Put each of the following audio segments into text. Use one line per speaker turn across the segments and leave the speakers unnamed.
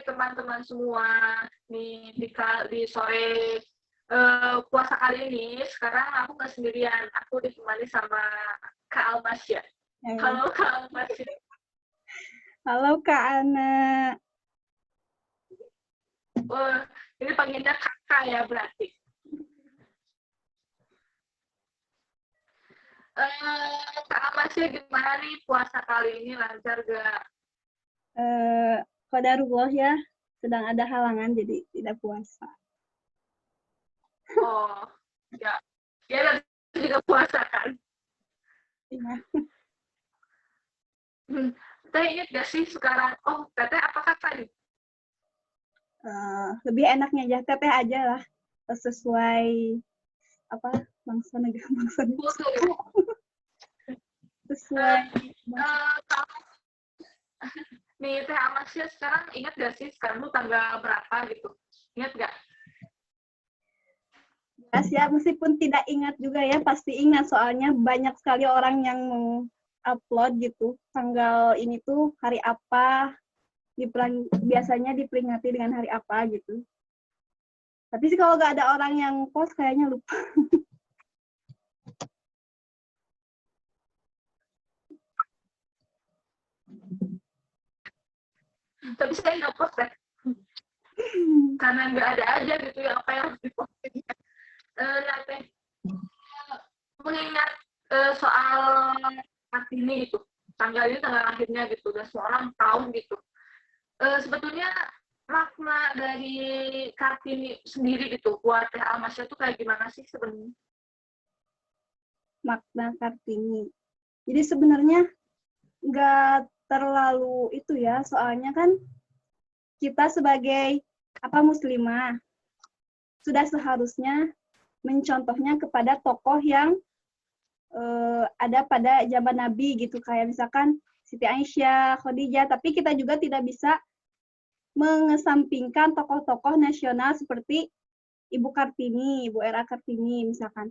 teman-teman semua di sore puasa kali ini. Sekarang aku nggak sendirian, aku ditemani sama Kak Almasya. Halo Kak Almasya.
Halo Kak Ana.
Oh, ini panggilnya kakak ya berarti. Kak Almasya, gimana nih puasa kali ini, lancar gak?
Qadarullah ya, sedang ada halangan jadi tidak puasa.
Oh, ya. Ya nanti juga puasa kan?
Iya.
Teteh ingat gak sih sekarang? Oh, teteh apa kakak nih?
Lebih enaknya aja teteh aja lah, sesuai apa bangsa negara sesuai
nih Teh Amasya, sekarang ingat gak sih sekarang tuh tanggal berapa gitu? Ingat gak?
ya, meskipun tidak ingat juga ya, pasti ingat soalnya banyak sekali orang yang upload gitu tanggal ini tuh hari apa, biasanya diperingati dengan hari apa gitu. Tapi sih kalau nggak ada orang yang post kayaknya lupa.
Tapi saya nggak post deh. Karena nggak ada aja gitu ya apa yang harus diposting. Nanti mengingat soal Kartini itu, tanggal ini tanggal lahirnya gitu, dan semua orang tahu gitu. Sebetulnya makna dari Kartini sendiri gitu buat Teh Almasya itu kayak gimana sih sebenarnya?
Makna Kartini. Jadi sebenarnya nggak terlalu itu ya, soalnya kan kita sebagai muslimah sudah seharusnya mencontohnya kepada tokoh yang ada pada zaman Nabi gitu, kayak misalkan Siti Aisyah, Khadijah, tapi kita juga tidak bisa mengesampingkan tokoh-tokoh nasional seperti Ibu Kartini, Ibu Era Kartini misalkan.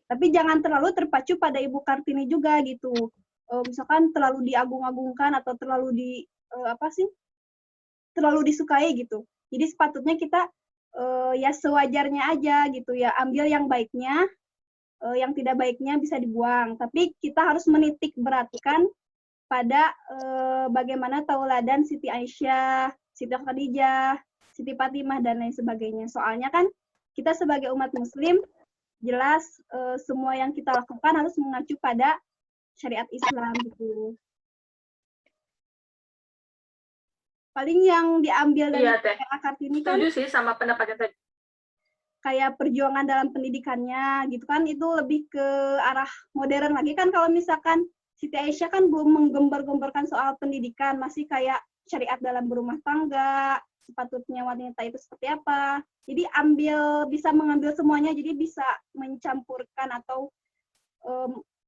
Tapi jangan terlalu terpacu pada Ibu Kartini juga gitu. Misalkan terlalu diagung-agungkan atau terlalu terlalu disukai gitu. Jadi sepatutnya kita ya sewajarnya aja gitu ya, ambil yang baiknya, yang tidak baiknya bisa dibuang. Tapi kita harus menitik beratkan pada bagaimana tauladan Siti Aisyah, Siti Khadijah, Siti Fatimah, dan lain sebagainya. Soalnya kan kita sebagai umat muslim, jelas semua yang kita lakukan harus mengacu pada syariat Islam gitu. Paling yang diambil dari Era Kartini kan
setuju sih sama pendapatnya tadi.
Kayak perjuangan dalam pendidikannya gitu kan, itu lebih ke arah modern lagi kan. Kalau misalkan Siti Aisyah kan belum menggembar-gemborkan soal pendidikan, masih kayak syariat dalam berumah tangga, sepatutnya wanita itu seperti apa. Jadi bisa mengambil semuanya, jadi bisa mencampurkan atau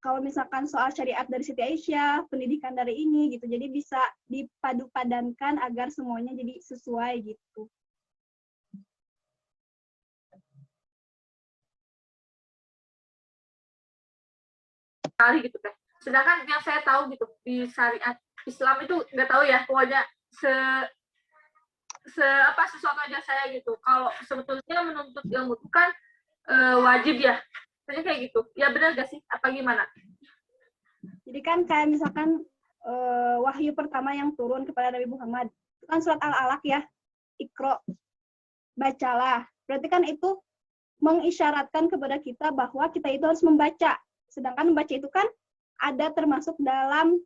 kalau misalkan soal syariat dari Siti Aisyah, pendidikan dari ini gitu, jadi bisa dipadu-padankan agar semuanya jadi sesuai gitu.
Kali gitu kan. Sedangkan yang saya tahu gitu di syariat Islam itu nggak tahu ya, pokoknya sesuatu aja saya gitu. Kalau sebetulnya menuntut ilmu itu kan wajib ya. Saya kayak gitu. Ya benar gak sih? Apa gimana?
Jadi kan kayak misalkan wahyu pertama yang turun kepada Nabi Muhammad itu kan surat Al-Alaq ya, Iqra, bacalah. Berarti kan itu mengisyaratkan kepada kita bahwa kita itu harus membaca. Sedangkan membaca itu kan ada termasuk dalam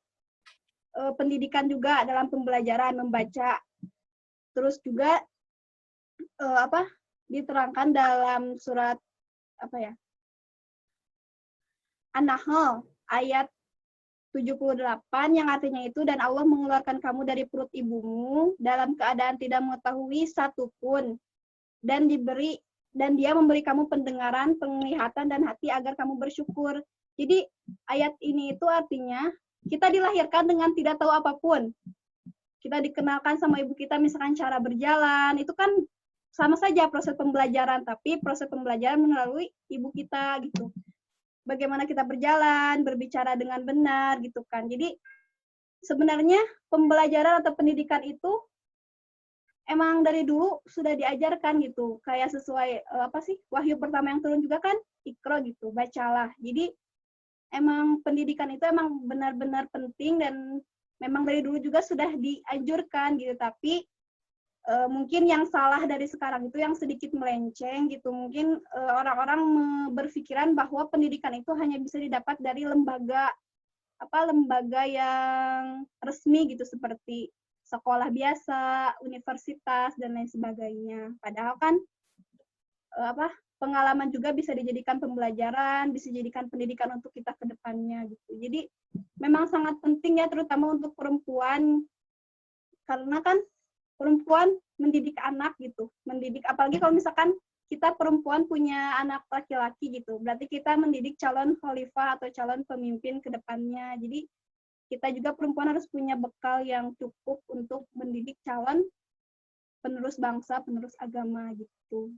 pendidikan juga, dalam pembelajaran membaca. Terus juga diterangkan dalam surat An-Nahl ayat 78 yang artinya itu, dan Allah mengeluarkan kamu dari perut ibumu dalam keadaan tidak mengetahui satupun, dan dia memberi kamu pendengaran, penglihatan, dan hati agar kamu bersyukur. Jadi ayat ini itu artinya kita dilahirkan dengan tidak tahu apapun. Kita dikenalkan sama ibu kita misalkan cara berjalan, itu kan sama saja proses pembelajaran, tapi proses pembelajaran melalui ibu kita gitu. Bagaimana kita berjalan, berbicara dengan benar gitu kan. Jadi sebenarnya pembelajaran atau pendidikan itu emang dari dulu sudah diajarkan gitu, kayak sesuai wahyu pertama yang turun juga kan Iqra gitu, bacalah. Jadi emang pendidikan itu emang benar-benar penting dan memang dari dulu juga sudah dianjurkan gitu, tapi mungkin yang salah dari sekarang itu yang sedikit melenceng gitu. Mungkin orang-orang berpikiran bahwa pendidikan itu hanya bisa didapat dari lembaga yang resmi gitu, seperti sekolah biasa, universitas dan lain sebagainya. Padahal kan pengalaman juga bisa dijadikan pembelajaran, bisa dijadikan pendidikan untuk kita ke depannya gitu. Jadi memang sangat penting ya, terutama untuk perempuan, karena kan perempuan mendidik anak gitu, apalagi kalau misalkan kita perempuan punya anak laki-laki gitu, berarti kita mendidik calon khalifah atau calon pemimpin ke depannya. Jadi kita juga perempuan harus punya bekal yang cukup untuk mendidik calon penerus bangsa, penerus agama gitu.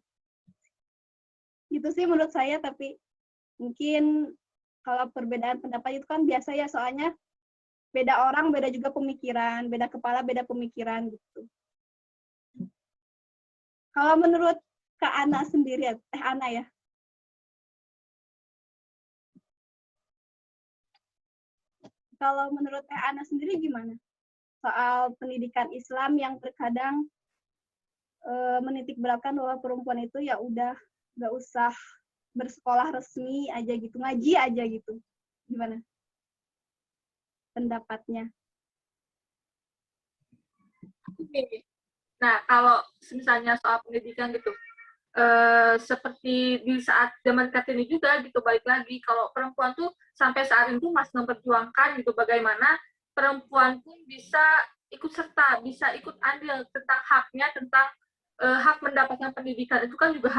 Gitu sih menurut saya, tapi mungkin kalau perbedaan pendapat itu kan biasa ya, soalnya beda orang, beda juga pemikiran, beda kepala, beda pemikiran gitu. Kalau menurut Kak Ana sendiri, Ana ya. Kalau menurut Ana sendiri gimana? Soal pendidikan Islam yang terkadang menitik beratkan bahwa perempuan itu ya udah nggak usah bersekolah resmi aja gitu, ngaji aja gitu. Gimana pendapatnya?
Nah, kalau misalnya soal pendidikan gitu, seperti di saat zaman Kartini juga gitu, balik lagi kalau perempuan tuh sampai saat itu masih memperjuangkan gitu bagaimana perempuan pun bisa ikut serta, bisa ikut andil tentang haknya, tentang hak mendapatkan pendidikan itu kan juga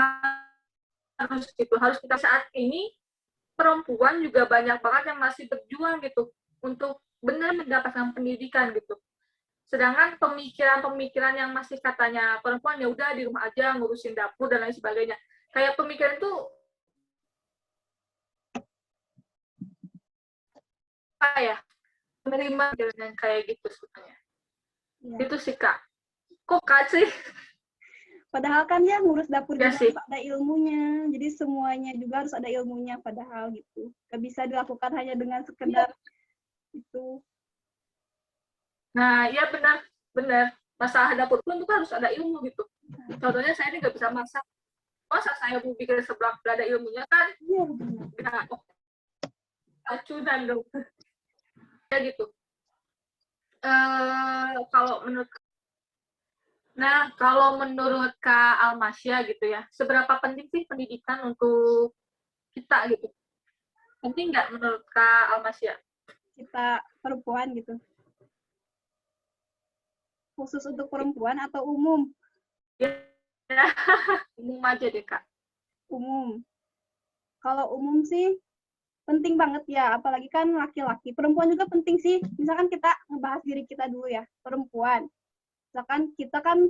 harus gitu, harus kita saat ini perempuan juga banyak banget yang masih berjuang gitu untuk benar mendapatkan pendidikan gitu. Sedangkan pemikiran-pemikiran yang masih katanya perempuan ya udah di rumah aja ngurusin dapur dan lain sebagainya. Kayak pemikiran itu apa ya? Menerima dengan kayak gitu sebetulnya. Ya. Itu sih Kak. Kok Kak sih?
Padahal kan ya ngurus dapur
ya
juga harus ada ilmunya. Jadi semuanya juga harus ada ilmunya padahal gitu. Gak bisa dilakukan hanya dengan sekedar itu.
Nah, iya benar. Masalah dapur pun itu harus ada ilmu gitu. Contohnya saya ini nggak bisa masak. Masa saya mau bikin sebelah ada ilmunya kan? Iya, benar. Acunan dong. Ya gitu. Kalau menurut Kak Almasya gitu ya, seberapa penting sih pendidikan untuk kita gitu? Penting nggak menurut Kak Almasya?
Kita perempuan gitu. Khusus untuk perempuan atau umum?
Ya, umum aja deh Kak.
Umum. Kalau umum sih penting banget ya, apalagi kan laki-laki. Perempuan juga penting sih. Misalkan kita ngebahas diri kita dulu ya, perempuan. Misalkan kita kan,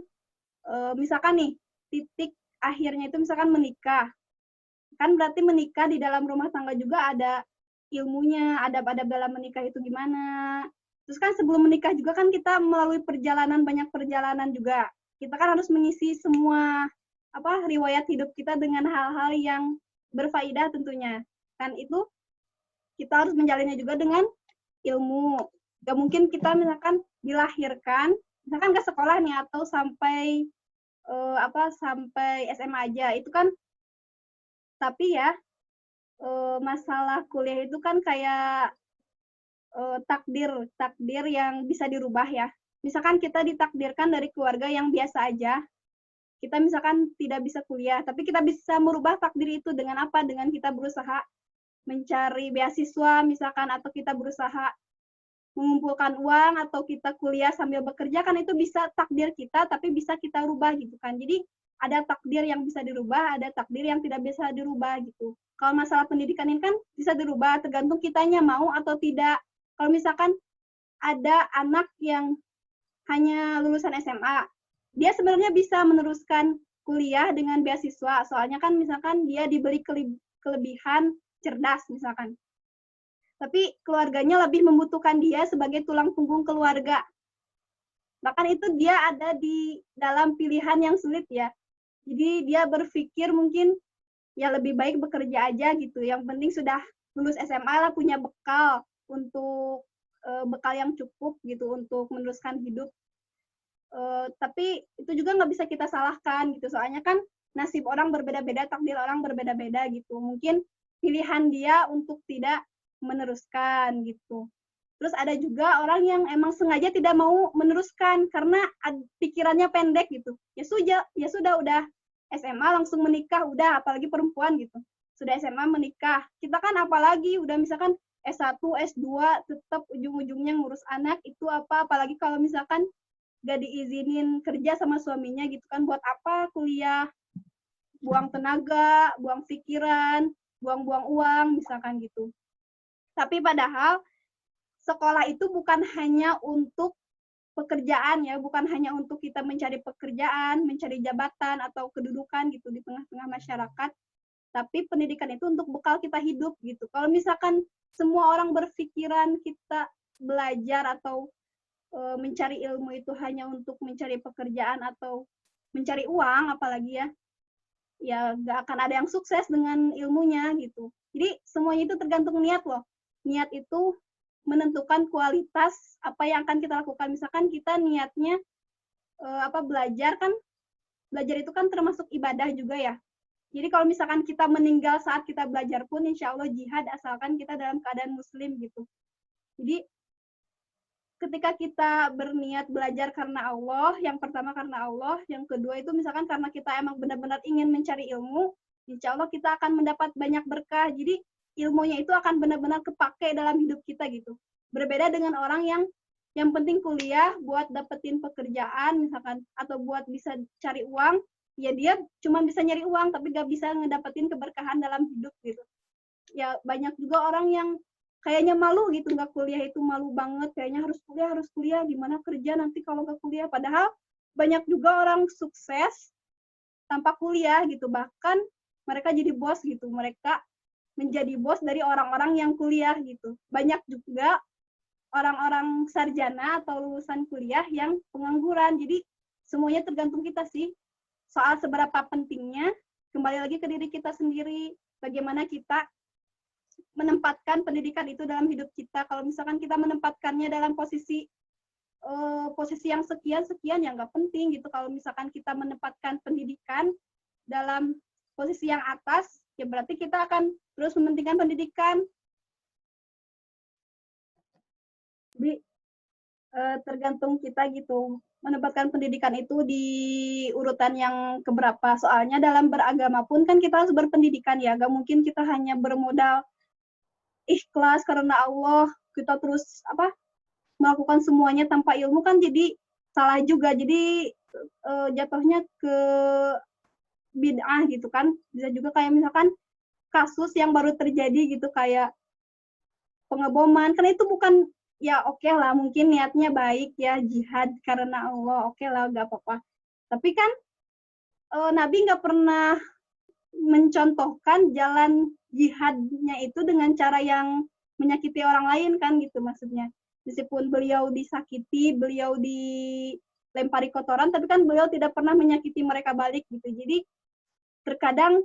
misalkan nih, titik akhirnya itu misalkan menikah. Kan berarti menikah di dalam rumah tangga juga ada ilmunya, adab-adab dalam menikah itu gimana. Terus kan sebelum menikah juga kan kita melalui banyak perjalanan juga. Kita kan harus mengisi semua riwayat hidup kita dengan hal-hal yang berfaedah tentunya. Kan itu kita harus menjalinnya juga dengan ilmu. Gak mungkin kita misalkan dilahirkan, misalkan ke sekolah nih atau sampai sampai SMA aja. Itu kan tapi ya masalah kuliah itu kan kayak takdir yang bisa dirubah ya. Misalkan kita ditakdirkan dari keluarga yang biasa aja, kita misalkan tidak bisa kuliah, tapi kita bisa merubah takdir itu dengan apa? Dengan kita berusaha mencari beasiswa misalkan, atau kita berusaha mengumpulkan uang, atau kita kuliah sambil bekerja, kan itu bisa takdir kita, tapi bisa kita rubah gitu kan. Jadi ada takdir yang bisa dirubah, ada takdir yang tidak bisa dirubah gitu. Kalau masalah pendidikan ini kan bisa dirubah, tergantung kitanya mau atau tidak. Kalau misalkan ada anak yang hanya lulusan SMA, dia sebenarnya bisa meneruskan kuliah dengan beasiswa, soalnya kan misalkan dia diberi kelebihan cerdas misalkan. Tapi keluarganya lebih membutuhkan dia sebagai tulang punggung keluarga. Bahkan itu dia ada di dalam pilihan yang sulit ya. Jadi dia berpikir mungkin ya lebih baik bekerja aja gitu. Yang penting sudah lulus SMA lah, punya bekal untuk bekal yang cukup gitu untuk meneruskan hidup. Tapi itu juga nggak bisa kita salahkan gitu. Soalnya kan nasib orang berbeda-beda, takdir orang berbeda-beda gitu. Mungkin pilihan dia untuk tidak meneruskan gitu. Terus ada juga orang yang emang sengaja tidak mau meneruskan karena pikirannya pendek gitu. Ya sudah udah SMA langsung menikah, udah apalagi perempuan gitu. Sudah SMA menikah. Kita kan apalagi udah misalkan S1, S2 tetap ujung-ujungnya ngurus anak itu apalagi kalau misalkan gak diizinin kerja sama suaminya gitu kan, buat apa kuliah, buang tenaga, buang pikiran, buang-buang uang misalkan gitu. Tapi padahal sekolah itu bukan hanya untuk pekerjaan ya, bukan hanya untuk kita mencari pekerjaan, mencari jabatan atau kedudukan gitu di tengah-tengah masyarakat, tapi pendidikan itu untuk bekal kita hidup gitu. Kalau misalkan semua orang berpikiran kita belajar atau mencari ilmu itu hanya untuk mencari pekerjaan atau mencari uang, apalagi ya nggak akan ada yang sukses dengan ilmunya gitu. Jadi semuanya itu tergantung niat loh. Niat itu menentukan kualitas apa yang akan kita lakukan. Misalkan kita niatnya belajar kan, belajar itu kan termasuk ibadah juga ya. Jadi kalau misalkan kita meninggal saat kita belajar pun insya Allah jihad asalkan kita dalam keadaan muslim gitu. Jadi ketika kita berniat belajar karena Allah, yang pertama karena Allah, yang kedua itu misalkan karena kita emang benar-benar ingin mencari ilmu, insya Allah kita akan mendapat banyak berkah. Jadi ilmunya itu akan benar-benar kepake dalam hidup kita gitu. Berbeda dengan orang yang penting kuliah buat dapetin pekerjaan misalkan, atau buat bisa cari uang, ya dia cuma bisa nyari uang tapi gak bisa ngedapetin keberkahan dalam hidup gitu. Ya banyak juga orang yang kayaknya malu gitu, nggak kuliah itu malu banget, kayaknya harus kuliah, gimana kerja nanti kalau nggak kuliah. Padahal banyak juga orang sukses tanpa kuliah gitu, bahkan mereka jadi bos gitu, mereka menjadi bos dari orang-orang yang kuliah gitu. Banyak juga orang-orang sarjana atau lulusan kuliah yang pengangguran. Jadi semuanya tergantung kita sih, soal seberapa pentingnya, kembali lagi ke diri kita sendiri, bagaimana kita menempatkan pendidikan itu dalam hidup kita. Kalau misalkan kita menempatkannya dalam posisi yang sekian ya nggak penting gitu. Kalau misalkan kita menempatkan pendidikan dalam posisi yang atas, ya berarti kita akan terus mementingkan pendidikan. Jadi tergantung kita gitu, menempatkan pendidikan itu di urutan yang keberapa. Soalnya dalam beragama pun kan kita harus berpendidikan ya, gak mungkin kita hanya bermodal ikhlas karena Allah, kita terus melakukan semuanya tanpa ilmu, kan jadi salah juga. Jadi jatuhnya ke bid'ah gitu kan. Bisa juga kayak misalkan kasus yang baru terjadi gitu, kayak pengeboman, karena itu bukan, ya oke lah mungkin niatnya baik ya, jihad karena Allah, oke lah gak apa-apa. Tapi kan Nabi nggak pernah mencontohkan jalan jihadnya itu dengan cara yang menyakiti orang lain kan gitu maksudnya. Meskipun beliau disakiti, beliau dilempari kotoran, tapi kan beliau tidak pernah menyakiti mereka balik gitu. Jadi terkadang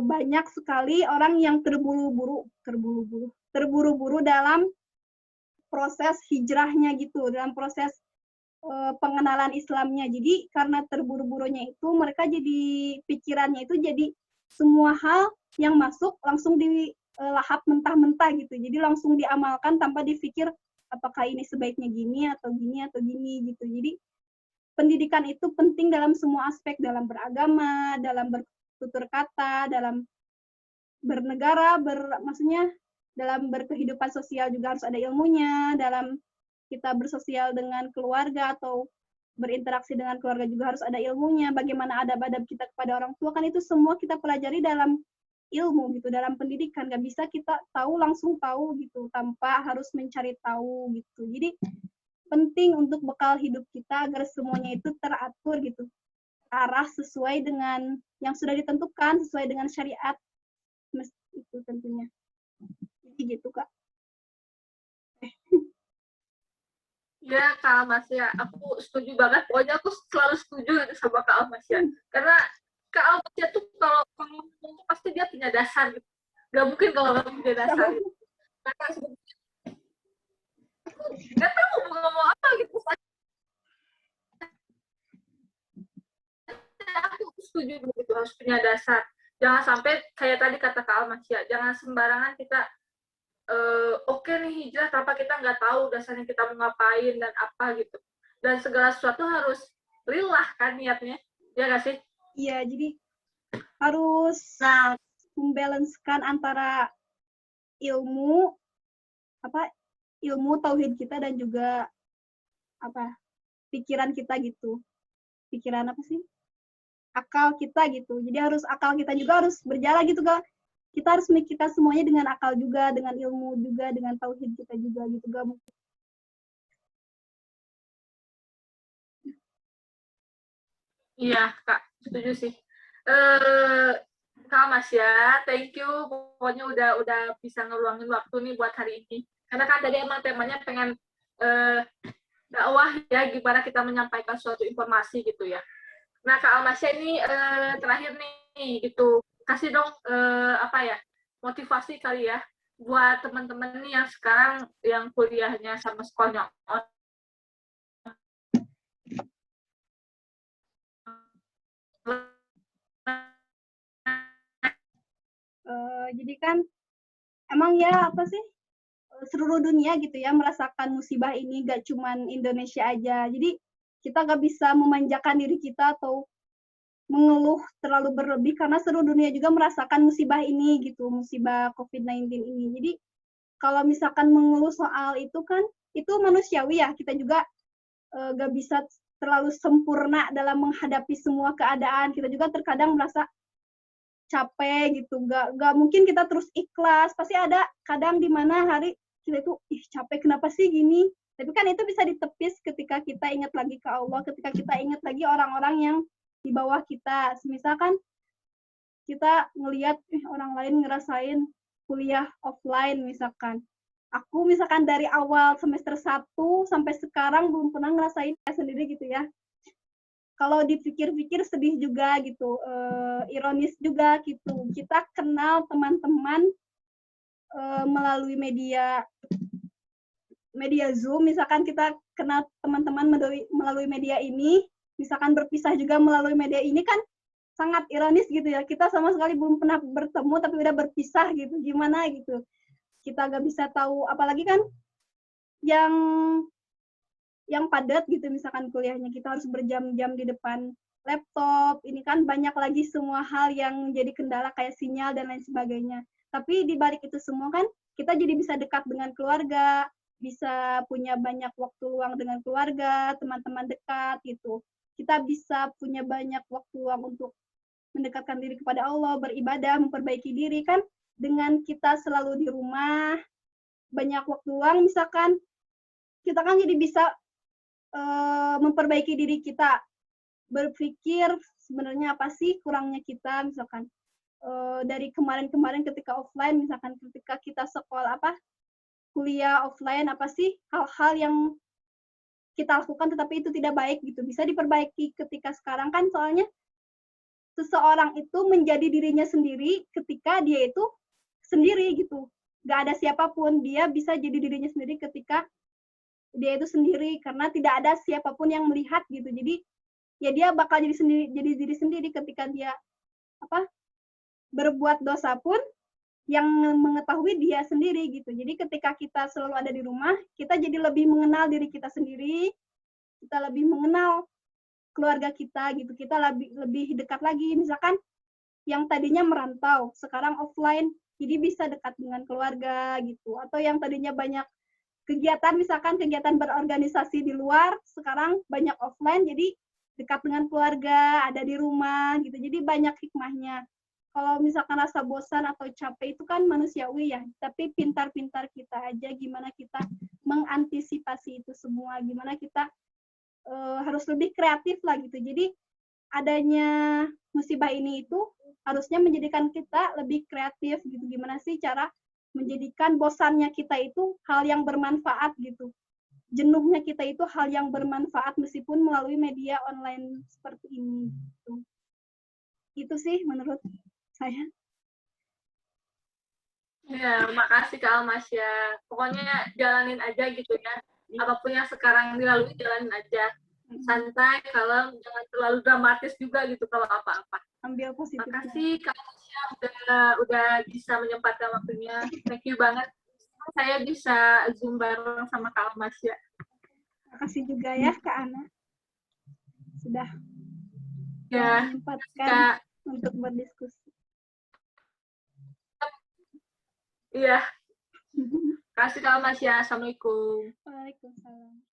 banyak sekali orang yang terburu-buru dalam proses hijrahnya gitu, dalam proses pengenalan Islamnya. Jadi karena terburu-burunya itu, mereka jadi pikirannya itu jadi semua hal yang masuk langsung dilahap mentah-mentah gitu. Jadi langsung diamalkan tanpa dipikir apakah ini sebaiknya gini atau gini atau gini gitu. Jadi pendidikan itu penting dalam semua aspek, dalam beragama, dalam bertutur kata, dalam bernegara, maksudnya dalam berkehidupan sosial juga harus ada ilmunya, dalam kita bersosial dengan keluarga atau berinteraksi dengan keluarga juga harus ada ilmunya, bagaimana adab-adab kita kepada orang tua, kan itu semua kita pelajari dalam ilmu gitu, dalam pendidikan. Gak bisa kita langsung tahu gitu tanpa harus mencari tahu gitu. Jadi penting untuk bekal hidup kita agar semuanya itu teratur gitu, arah sesuai dengan yang sudah ditentukan, sesuai dengan syariat itu tentunya. Jadi gitu Kak.
Ya, Kak Almasya, aku setuju banget. Pokoknya aku selalu setuju sama Kak Almasya. Karena Kak Almasya tuh kalau ngomong pasti dia punya dasar gitu. Gak mungkin kalau nggak punya dasar gitu. Karena sebenarnya aku nggak tahu mau ngomong apa gitu. Aku setuju begitu, harus punya dasar. Jangan sampai kayak tadi kata Kak Almasya, jangan sembarangan kita oke nih hijrah tanpa kita nggak tahu dasarnya kita mau ngapain dan apa gitu. Dan segala sesuatu harus lillah kan niatnya, ya nggak sih?
Iya, jadi harus membalancekan antara ilmu ilmu tauhid kita dan juga pikiran kita gitu. Pikiran apa sih? Akal kita gitu. Jadi harus akal kita juga harus berjalan gitu, Kak. Kita harus memikirkan semuanya dengan akal juga, dengan ilmu juga, dengan tauhid kita juga gitu, Kak.
Iya, Kak, setuju sih. Eh, Kak Mas ya, thank you. Pokoknya udah bisa ngeluangin waktu nih buat hari ini. Karena kan tadi emang temanya pengen eh, dakwah ya, gimana kita menyampaikan suatu informasi gitu ya. Nah, Kak Almasya ini terakhir nih gitu. Kasih dong apa ya? Motivasi kali ya buat teman-teman nih yang sekarang yang kuliahnya sama sekolahnya
Jadi kan emang ya apa sih, seluruh dunia gitu ya merasakan musibah ini, gak cuman Indonesia aja. Jadi kita gak bisa memanjakan diri kita atau mengeluh terlalu berlebih karena seluruh dunia juga merasakan musibah ini gitu, musibah COVID-19 ini. Jadi kalau misalkan mengeluh soal itu kan itu manusiawi ya, kita juga gak bisa terlalu sempurna dalam menghadapi semua keadaan. Kita juga terkadang merasa capek gitu, gak mungkin kita terus ikhlas, pasti ada kadang di mana hari kita itu capek kenapa sih gini, tapi kan itu bisa ditepis ketika kita ingat lagi ke Allah, ketika kita ingat lagi orang-orang yang di bawah kita. Misalkan kita ngelihat orang lain ngerasain kuliah offline misalkan, aku misalkan dari awal semester 1 sampai sekarang belum pernah ngerasain sendiri gitu ya. Kalau dipikir-pikir sedih juga gitu, ironis juga gitu. Kita kenal teman-teman melalui media Zoom, misalkan kita kenal teman-teman melalui media ini, misalkan berpisah juga melalui media ini kan sangat ironis gitu ya. Kita sama sekali belum pernah bertemu tapi udah berpisah gitu. Gimana gitu. Kita gak bisa tahu, apalagi kan yang padat gitu, misalkan kuliahnya kita harus berjam-jam di depan laptop, ini kan banyak lagi semua hal yang jadi kendala kayak sinyal dan lain sebagainya. Tapi di balik itu semua kan kita jadi bisa dekat dengan keluarga, bisa punya banyak waktu luang dengan keluarga, teman-teman dekat gitu. Kita bisa punya banyak waktu luang untuk mendekatkan diri kepada Allah, beribadah, memperbaiki diri kan dengan kita selalu di rumah, banyak waktu luang misalkan kita kan jadi bisa memperbaiki diri kita, berpikir sebenarnya apa sih kurangnya kita, misalkan dari kemarin-kemarin ketika offline, misalkan ketika kita sekolah kuliah offline, apa sih hal-hal yang kita lakukan tetapi itu tidak baik gitu, bisa diperbaiki ketika sekarang kan. Soalnya seseorang itu menjadi dirinya sendiri ketika dia itu sendiri gitu, gak ada siapapun, dia bisa jadi dirinya sendiri ketika dia itu sendiri karena tidak ada siapapun yang melihat gitu. Jadi ya dia bakal jadi diri sendiri ketika dia berbuat dosa pun yang mengetahui dia sendiri gitu. Jadi ketika kita selalu ada di rumah, kita jadi lebih mengenal diri kita sendiri, kita lebih mengenal keluarga kita gitu, kita lebih dekat lagi. Misalkan yang tadinya merantau, sekarang offline, jadi bisa dekat dengan keluarga gitu. Atau yang tadinya banyak kegiatan, misalkan kegiatan berorganisasi di luar, sekarang banyak offline, jadi dekat dengan keluarga, ada di rumah gitu. Jadi banyak hikmahnya. Kalau misalkan rasa bosan atau capek itu kan manusiawi ya, tapi pintar-pintar kita aja gimana kita mengantisipasi itu semua, gimana kita harus lebih kreatif lah gitu. Jadi adanya musibah ini itu harusnya menjadikan kita lebih kreatif gitu. Gimana sih cara menjadikan bosannya kita itu hal yang bermanfaat gitu. jenuhnya kita itu hal yang bermanfaat meskipun melalui media online seperti ini. Gitu. Itu sih menurut saya.
Ya, makasih Kak Almasya. Pokoknya jalanin aja gitu ya. Apapun yang sekarang dilalui, jalanin aja. Santai, kalem, jangan terlalu dramatis juga gitu kalau apa-apa.
Ambil positifnya.
Makasih Kak Almasya udah bisa menyempatkan waktunya. Thank you banget. Saya bisa Zoom bareng sama Kak Almasya.
Makasih juga ya Kak Ana. Sudah
Ya,
menyempatkan
Kak.
untuk berdiskusi.
Iya. Kasih Kak Almasya. Assalamualaikum.
Waalaikumsalam.